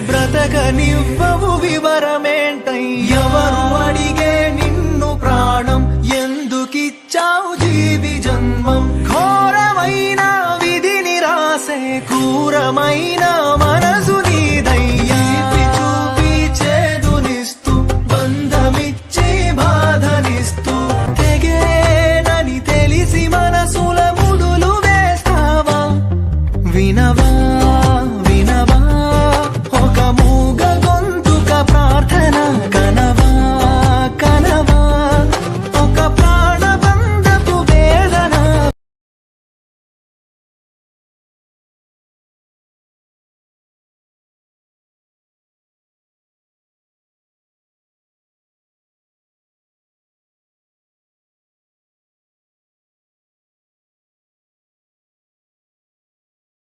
బ్రతకనివ్వవు వివరమేంటై ఎవరు అడిగే నిన్ను ప్రాణం ఎందుకిచ్చావు జీవి జన్మం ఘోరమైన విధిని రాసే క్రూరమైన మనసు నీదయ్యా చూపి చేదునిస్తూ బంధమిచ్చి బాధనిస్తూ తెగేనని తెలిసి మనసుల ముడులు వేస్తావా వినవా